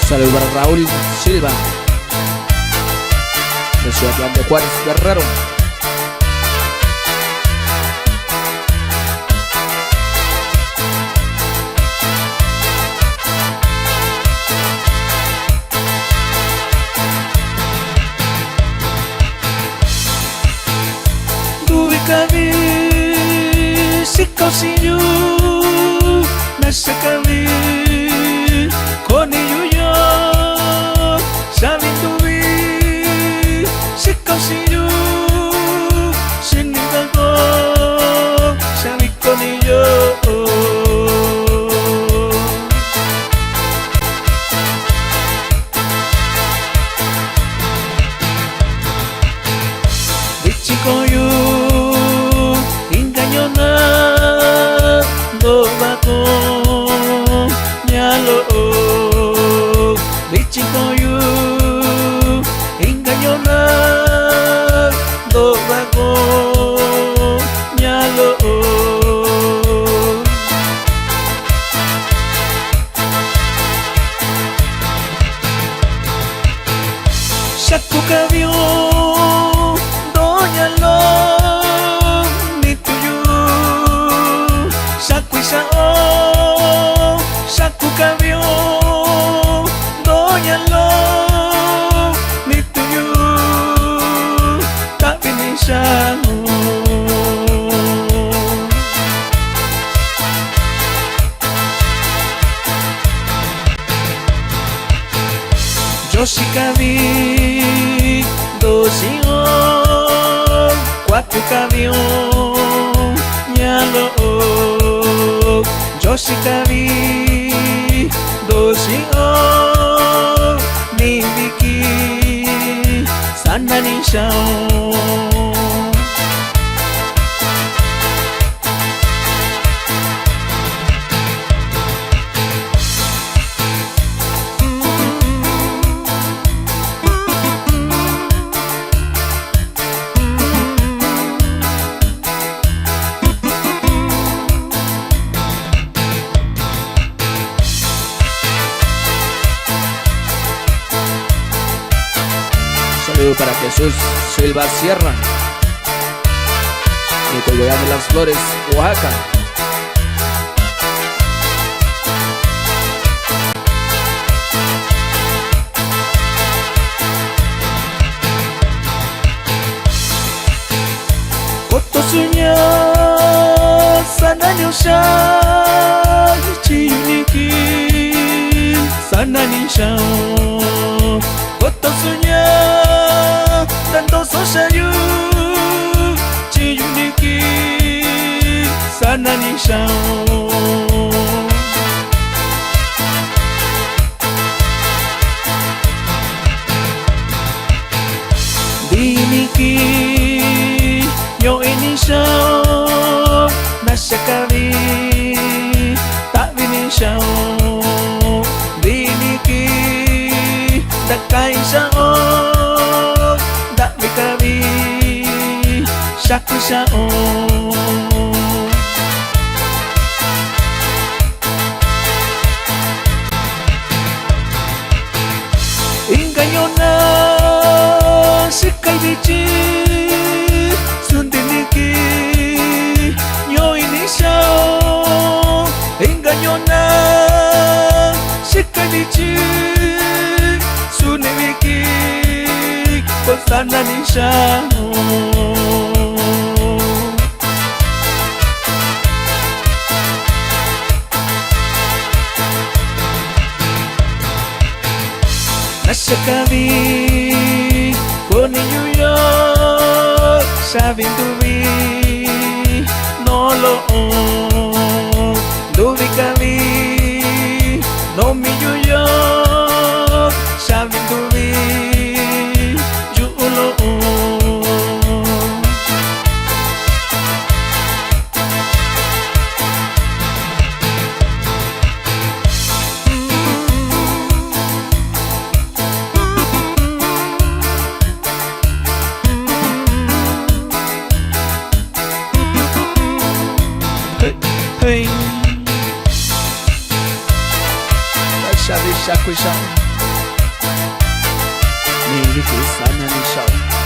Saludos para Raúl Silva, de Ciudad de Juárez, Guerrero. Duwi kami si kau sinyu nasa kami koni yuyo sabin duwi si kau sinyu sininggal ko sabi koni yo bichi koyu bichi koyu engaño na do bago nyalo saku kabio do nyalo ni tuyu saku sao saku kabio nyalo ni tuyo tak bisa Josi kami dosio cuatro camión nyalo Josi kami dosio ni biki sana ni shao Saludos para Jesús Silva Sierra, de Coyoacán de las Flores, Oaxaca. Koto sunya sana nyosha chiyuniki sana nisha Koto sunya tanto sosayu chiyuniki sana nisha diniki yo inisha nasa kami tak binisha diniki dakai sao dak bikabi saku sao engaño na sikai bichi sundiniki yo inisha engaño na sikai bichi sunewiki kosana nisha nasa kami koni yuyo sabin duwi nolo duwi kami no mi yuyo sabin duwi julo hey Sabi Saku Sao. Sana ni Shout.